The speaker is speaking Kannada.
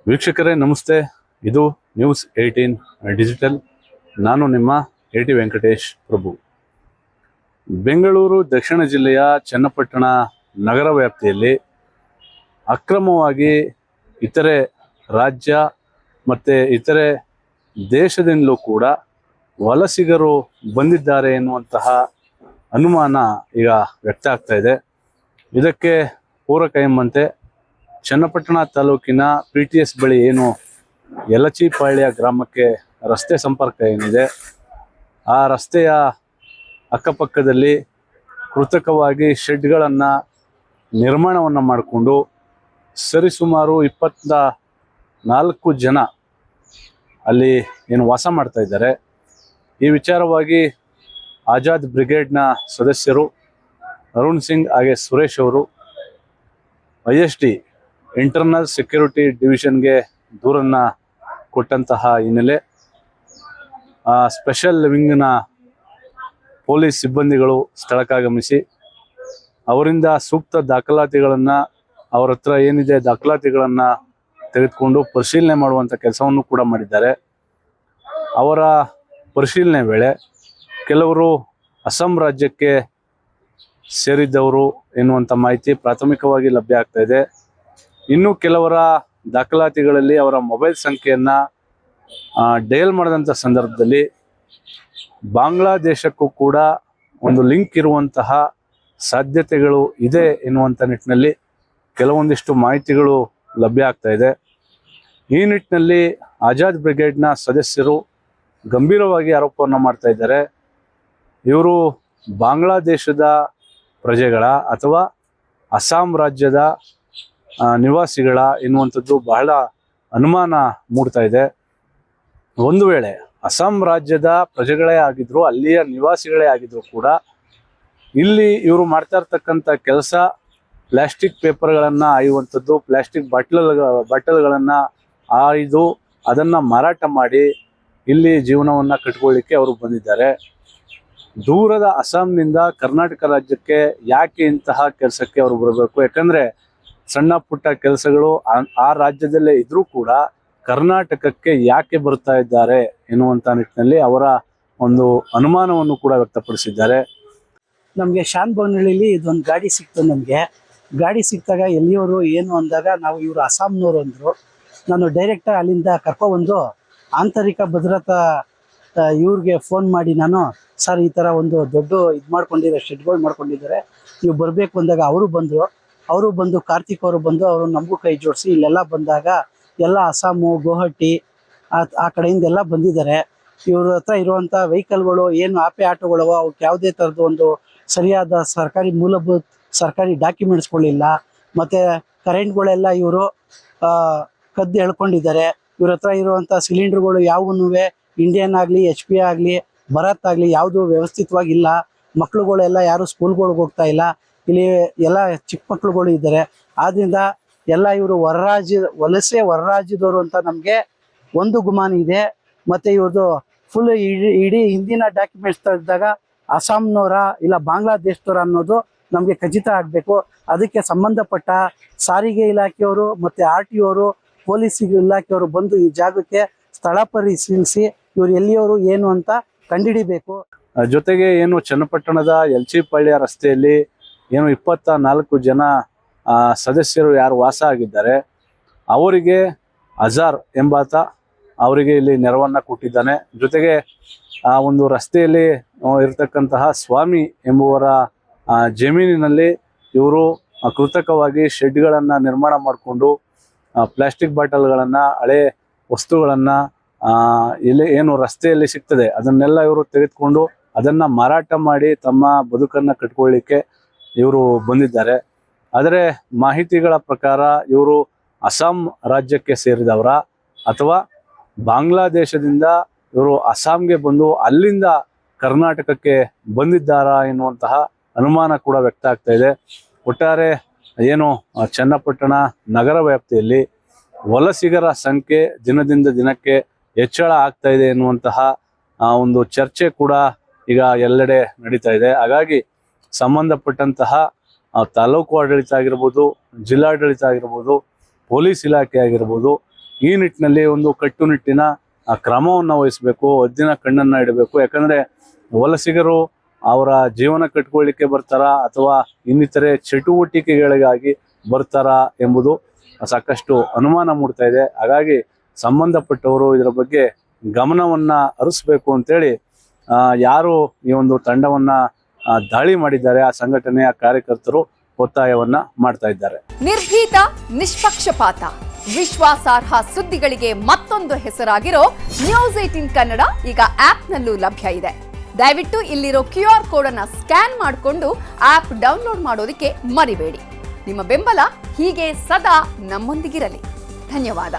ವೀಕ್ಷಕರೇ ನಮಸ್ತೆ. ಇದು ನ್ಯೂಸ್ 18 ಡಿಜಿಟಲ್. ನಾನು ನಿಮ್ಮ AT ವೆಂಕಟೇಶ್ ಪ್ರಭು. ಬೆಂಗಳೂರು ದಕ್ಷಿಣ ಜಿಲ್ಲೆಯ ಚನ್ನಪಟ್ಟಣ ನಗರ ವ್ಯಾಪ್ತಿಯಲ್ಲಿ ಅಕ್ರಮವಾಗಿ ಇತರೆ ರಾಜ್ಯ ಮತ್ತು ಇತರೆ ದೇಶದಿಂದಲೂ ಕೂಡ ವಲಸಿಗರು ಬಂದಿದ್ದಾರೆ ಎನ್ನುವಂತಹ ಅನುಮಾನ ಈಗ ವ್ಯಕ್ತ ಆಗ್ತಾ ಇದೆ. ಇದಕ್ಕೆ ಪೂರಕ ಎಂಬಂತೆ ಚನ್ನಪಟ್ಟಣ ತಾಲೂಕಿನ PTS ಬಳಿ ಏನು ಯಲಚಿಪಾಳ್ಯ ಗ್ರಾಮಕ್ಕೆ ರಸ್ತೆ ಸಂಪರ್ಕ ಏನಿದೆ, ಆ ರಸ್ತೆಯ ಅಕ್ಕಪಕ್ಕದಲ್ಲಿ ಕೃತಕವಾಗಿ ಶೆಡ್ಗಳನ್ನು ನಿರ್ಮಾಣವನ್ನು ಮಾಡಿಕೊಂಡು ಸರಿಸುಮಾರು 24 ಜನ ಅಲ್ಲಿ ಏನು ವಾಸ ಮಾಡ್ತಾ ಇದ್ದಾರೆ. ಈ ವಿಚಾರವಾಗಿ ಆಜಾದ್ ಬ್ರಿಗೇಡ್ನ ಸದಸ್ಯರು ಅರುಣ್ ಸಿಂಗ್ ಹಾಗೆ ಸುರೇಶ್ ಅವರು ISD ಇಂಟರ್ನಲ್ ಸೆಕ್ಯೂರಿಟಿ ಡಿವಿಷನ್ಗೆ ದೂರನ್ನು ಕೊಟ್ಟಂತಹ ಹಿನ್ನೆಲೆ ಸ್ಪೆಷಲ್ ವಿಂಗ್ನ ಪೊಲೀಸ್ ಸಿಬ್ಬಂದಿಗಳು ಸ್ಥಳಕ್ಕಾಗಮಿಸಿ ಅವರಿಂದ ಸೂಕ್ತ ದಾಖಲಾತಿಗಳನ್ನು, ಅವರ ಹತ್ರ ಏನಿದೆ ದಾಖಲಾತಿಗಳನ್ನು ತೆಗೆದುಕೊಂಡು ಪರಿಶೀಲನೆ ಮಾಡುವಂಥ ಕೆಲಸವನ್ನು ಕೂಡ ಮಾಡಿದ್ದಾರೆ. ಅವರ ಪರಿಶೀಲನೆ ವೇಳೆ ಕೆಲವರು ಅಸ್ಸಾಂ ರಾಜ್ಯಕ್ಕೆ ಸೇರಿದ್ದವರು ಎನ್ನುವಂಥ ಮಾಹಿತಿ ಪ್ರಾಥಮಿಕವಾಗಿ ಲಭ್ಯ ಆಗ್ತಾ ಇದೆ. ಇನ್ನು ಕೆಲವರ ದಾಖಲಾತಿಗಳಲ್ಲಿ ಅವರ ಮೊಬೈಲ್ ಸಂಖ್ಯೆಯನ್ನು ಡಯಲ್ ಮಾಡಿದಂಥ ಸಂದರ್ಭದಲ್ಲಿ ಬಾಂಗ್ಲಾದೇಶಕ್ಕೂ ಕೂಡ ಒಂದು ಲಿಂಕ್ ಇರುವಂತಹ ಸಾಧ್ಯತೆಗಳು ಇದೆ ಎನ್ನುವಂಥ ನಿಟ್ಟಿನಲ್ಲಿ ಕೆಲವೊಂದಿಷ್ಟು ಮಾಹಿತಿಗಳು ಲಭ್ಯ ಆಗ್ತಾ ಇದೆ. ಈ ನಿಟ್ಟಿನಲ್ಲಿ ಆಜಾದ್ ಬ್ರಿಗೇಡ್ನ ಸದಸ್ಯರು ಗಂಭೀರವಾಗಿ ಆರೋಪವನ್ನು ಮಾಡ್ತಾ ಇದ್ದಾರೆ. ಇವರು ಬಾಂಗ್ಲಾದೇಶದ ಪ್ರಜೆಗಳ ಅಥವಾ ಅಸ್ಸಾಂ ರಾಜ್ಯದ ನಿವಾಸಿಗಳ ಎನ್ನುವಂಥದ್ದು ಬಹಳ ಅನುಮಾನ ಮೂಡ್ತಾ ಇದೆ. ಒಂದು ವೇಳೆ ಅಸ್ಸಾಂ ರಾಜ್ಯದ ಪ್ರಜೆಗಳೇ ಆಗಿದ್ರು, ಅಲ್ಲಿಯ ನಿವಾಸಿಗಳೇ ಆಗಿದ್ರು ಕೂಡ ಇಲ್ಲಿ ಇವರು ಮಾಡ್ತಾ ಇರ್ತಕ್ಕಂಥ ಕೆಲಸ ಪ್ಲಾಸ್ಟಿಕ್ ಪೇಪರ್ಗಳನ್ನು ಆಯುವಂಥದ್ದು, ಪ್ಲಾಸ್ಟಿಕ್ ಬಾಟಲ್ಗಳನ್ನು ಆಯ್ದು ಅದನ್ನು ಮಾರಾಟ ಮಾಡಿ ಇಲ್ಲಿ ಜೀವನವನ್ನು ಕಟ್ಕೊಳ್ಳಿಕ್ಕೆ ಅವರು ಬಂದಿದ್ದಾರೆ. ದೂರದ ಅಸ್ಸಾಂನಿಂದ ಕರ್ನಾಟಕ ರಾಜ್ಯಕ್ಕೆ ಯಾಕೆ ಇಂತಹ ಕೆಲಸಕ್ಕೆ ಅವರು ಬರಬೇಕು? ಯಾಕಂದರೆ ಸಣ್ಣ ಪುಟ್ಟ ಕೆಲಸಗಳು ಆ ರಾಜ್ಯದಲ್ಲೇ ಇದ್ರೂ ಕೂಡ ಕರ್ನಾಟಕಕ್ಕೆ ಯಾಕೆ ಬರ್ತಾ ಇದ್ದಾರೆ ಎನ್ನುವಂಥ ನಿಟ್ಟಿನಲ್ಲಿ ಅವರ ಒಂದು ಅನುಮಾನವನ್ನು ಕೂಡ ವ್ಯಕ್ತಪಡಿಸಿದ್ದಾರೆ. ನಮಗೆ ಶಾನ್ಭವನಹಳ್ಳಿಲಿ ಇದೊಂದು ಗಾಡಿ ಸಿಕ್ತು. ನಮಗೆ ಗಾಡಿ ಸಿಕ್ಕಿದಾಗ ಎಲ್ಲಿಯವರು ಏನು ಅಂದಾಗ ನಾವು ಇವರು ಅಸ್ಸಾಂನವರು ಅಂದರು. ನಾನು ಡೈರೆಕ್ಟಾಗಿ ಅಲ್ಲಿಂದ ಕರ್ಕೊಬಂದು ಆಂತರಿಕ ಭದ್ರತಾ ಇವ್ರಿಗೆ ಫೋನ್ ಮಾಡಿ ನಾನು, ಸರ್ ಈ ಥರ ಒಂದು ದೊಡ್ಡ ಇದು ಮಾಡ್ಕೊಂಡಿದ್ದಾರೆ, ಶೆಡ್ಗಳು ಮಾಡ್ಕೊಂಡಿದ್ದಾರೆ, ನೀವು ಬರಬೇಕು ಅಂದಾಗ ಅವರು ಬಂದು ಕಾರ್ತಿಕ್ ಅವರು ಬಂದು ಅವರು ನಮಗೂ ಕೈ ಜೋಡಿಸಿ ಇಲ್ಲೆಲ್ಲ ಬಂದಾಗ ಎಲ್ಲ ಅಸ್ಸಾಮು, ಗುವಾಹಟಿ ಆ ಕಡೆಯಿಂದ ಎಲ್ಲ ಬಂದಿದ್ದಾರೆ. ಇವ್ರ ಹತ್ರ ಇರುವಂಥ ವೆಹಿಕಲ್ಗಳು ಏನು ಆಟೋಗಳವ ಅವಕ್ಕೆ ಯಾವುದೇ ಥರದ್ದು ಒಂದು ಸರಿಯಾದ ಮೂಲಭೂತ ಸರ್ಕಾರಿ ಡಾಕ್ಯುಮೆಂಟ್ಸ್ಗಳಿಲ್ಲ. ಮತ್ತು ಕರೆಂಟ್ಗಳೆಲ್ಲ ಇವರು ಕದ್ದು ಎಳ್ಕೊಂಡಿದ್ದಾರೆ. ಇವ್ರ ಹತ್ರ ಇರುವಂಥ ಸಿಲಿಂಡರ್ಗಳು ಯಾವೂ ಇಂಡಿಯನ್ ಆಗಲಿ HP ಆಗಲಿ ಭಾರತ್ ಆಗಲಿ ಯಾವುದೂ ವ್ಯವಸ್ಥಿತವಾಗಿಲ್ಲ. ಮಕ್ಳುಗಳೆಲ್ಲ ಯಾರು ಸ್ಕೂಲ್ಗಳಿಗೆ ಹೋಗ್ತಾ ಇಲ್ಲ. ಇಲ್ಲಿ ಎಲ್ಲ ಚಿಕ್ಕ ಮಕ್ಳುಗಳು ಇದ್ದಾರೆ. ಆದ್ದರಿಂದ ಎಲ್ಲ ಇವರು ವಲಸೆ ಹೊರರಾಜ್ಯದವರು ಅಂತ ನಮಗೆ ಒಂದು ಗುಮಾನ ಇದೆ. ಮತ್ತು ಇವ್ರದ್ದು ಫುಲ್ ಇಡೀ ಹಿಂದಿನ ಡಾಕ್ಯುಮೆಂಟ್ಸ್ ತೆಗೆದಾಗ ಅಸ್ಸಾಂನವರ ಇಲ್ಲ ಬಾಂಗ್ಲಾದೇಶದವರ ಅನ್ನೋದು ನಮಗೆ ಖಚಿತ ಆಗಬೇಕು. ಅದಕ್ಕೆ ಸಂಬಂಧಪಟ್ಟ ಸಾರಿಗೆ ಇಲಾಖೆಯವರು ಮತ್ತು RTO ಅವರು, ಪೊಲೀಸ್ ಇಲಾಖೆಯವರು ಬಂದು ಈ ಜಾಗಕ್ಕೆ ಸ್ಥಳ ಪರಿಶೀಲಿಸಿ ಇವರು ಎಲ್ಲಿಯವರು ಏನು ಅಂತ ಕಂಡುಹಿಡಿಬೇಕು. ಜೊತೆಗೆ ಏನು ಚನ್ನಪಟ್ಟಣದ ಯಲಚಿಪಾಳ್ಯ ರಸ್ತೆಯಲ್ಲಿ ಏನು 24 ಜನ ಸದಸ್ಯರು ಯಾರು ವಾಸ ಆಗಿದ್ದಾರೆ ಅವರಿಗೆ ಅಜಾರ್ ಎಂಬಾತ ಅವರಿಗೆ ಇಲ್ಲಿ ನೆರವನ್ನು ಕೊಟ್ಟಿದ್ದಾನೆ. ಜೊತೆಗೆ ಆ ಒಂದು ರಸ್ತೆಯಲ್ಲಿ ಇರತಕ್ಕಂತಹ ಸ್ವಾಮಿ ಎಂಬುವರ ಜಮೀನಿನಲ್ಲಿ ಇವರು ಕೃತಕವಾಗಿ ಶೆಡ್ಗಳನ್ನು ನಿರ್ಮಾಣ ಮಾಡಿಕೊಂಡು ಪ್ಲಾಸ್ಟಿಕ್ ಬಾಟಲ್ಗಳನ್ನು, ಹಳೆ ವಸ್ತುಗಳನ್ನು ಇಲ್ಲಿ ಏನು ರಸ್ತೆಯಲ್ಲಿ ಸಿಗ್ತದೆ ಅದನ್ನೆಲ್ಲ ಇವರು ತೆಗೆದುಕೊಂಡು ಅದನ್ನು ಮಾರಾಟ ಮಾಡಿ ತಮ್ಮ ಬದುಕನ್ನು ಕಟ್ಕೊಳ್ಳಿಕ್ಕೆ ಇವರು ಬಂದಿದ್ದಾರೆ. ಆದರೆ ಮಾಹಿತಿಗಳ ಪ್ರಕಾರ ಇವರು ಅಸ್ಸಾಂ ರಾಜ್ಯಕ್ಕೆ ಸೇರಿದವರ ಅಥವಾ ಬಾಂಗ್ಲಾದೇಶದಿಂದ ಇವರು ಅಸ್ಸಾಂಗೆ ಬಂದು ಅಲ್ಲಿಂದ ಕರ್ನಾಟಕಕ್ಕೆ ಬಂದಿದ್ದಾರಾ ಎನ್ನುವಂತಹ ಅನುಮಾನ ಕೂಡ ವ್ಯಕ್ತ ಆಗ್ತಾ ಇದೆ. ಒಟ್ಟಾರೆ ಏನು ಚನ್ನಪಟ್ಟಣ ನಗರ ವ್ಯಾಪ್ತಿಯಲ್ಲಿ ವಲಸಿಗರ ಸಂಖ್ಯೆ ದಿನದಿಂದ ದಿನಕ್ಕೆ ಹೆಚ್ಚಳ ಆಗ್ತಾ ಇದೆ ಎನ್ನುವಂತಹ ಒಂದು ಚರ್ಚೆ ಕೂಡ ಈಗ ಎಲ್ಲೆಡೆ ನಡೀತಾ ಇದೆ. ಹಾಗಾಗಿ ಸಂಬಂಧಪಟ್ಟಂತಹ ತಾಲೂಕು ಆಡಳಿತ ಆಗಿರ್ಬೋದು, ಜಿಲ್ಲಾಡಳಿತ ಆಗಿರ್ಬೋದು, ಪೊಲೀಸ್ ಇಲಾಖೆ ಆಗಿರ್ಬೋದು, ಈ ನಿಟ್ಟಿನಲ್ಲಿ ಒಂದು ಕಟ್ಟುನಿಟ್ಟಿನ ಕ್ರಮವನ್ನು ವಹಿಸಬೇಕು, ಹದ್ದಿನ ಕಣ್ಣನ್ನು ಇಡಬೇಕು. ಯಾಕಂದರೆ ವಲಸಿಗರು ಅವರ ಜೀವನ ಕಟ್ಕೊಳ್ಳಿಕ್ಕೆ ಬರ್ತಾರಾ ಅಥವಾ ಇನ್ನಿತರೆ ಚಟುವಟಿಕೆಗಳಿಗಾಗಿ ಬರ್ತಾರಾ ಎಂಬುದು ಸಾಕಷ್ಟು ಅನುಮಾನ ಮೂಡ್ತಾ ಇದೆ. ಹಾಗಾಗಿ ಸಂಬಂಧಪಟ್ಟವರು ಇದರ ಬಗ್ಗೆ ಗಮನವನ್ನ ಹರಿಸ್ಬೇಕು ಅಂತೇಳಿ ಯಾರು ಈ ಒಂದು ತಂಡವನ್ನ ದಾಳಿ ಮಾಡಿದ್ದಾರೆ ಆ ಸಂಘಟನೆಯ ಕಾರ್ಯಕರ್ತರು ಒತ್ತಾಯವನ್ನ ಮಾಡ್ತಾ ಇದ್ದಾರೆ. ನಿರ್ಭೀತ, ನಿಷ್ಪಕ್ಷಪಾತ, ವಿಶ್ವಾಸಾರ್ಹ ಸುದ್ದಿಗಳಿಗೆ ಮತ್ತೊಂದು ಹೆಸರಾಗಿರೋ ನ್ಯೂಸ್ 18 ಕನ್ನಡ ಈಗ ಆಪ್ನಲ್ಲೂ ಲಭ್ಯ ಇದೆ. ದಯವಿಟ್ಟು ಇಲ್ಲಿರೋ QR ಕೋಡ್ ಅನ್ನ ಸ್ಕ್ಯಾನ್ ಮಾಡಿಕೊಂಡು ಆಪ್ ಡೌನ್ಲೋಡ್ ಮಾಡೋದಕ್ಕೆ ಮರಿಬೇಡಿ. ನಿಮ್ಮ ಬೆಂಬಲ ಹೀಗೆ ಸದಾ ನಮ್ಮೊಂದಿಗಿರಲಿ. ಧನ್ಯವಾದ.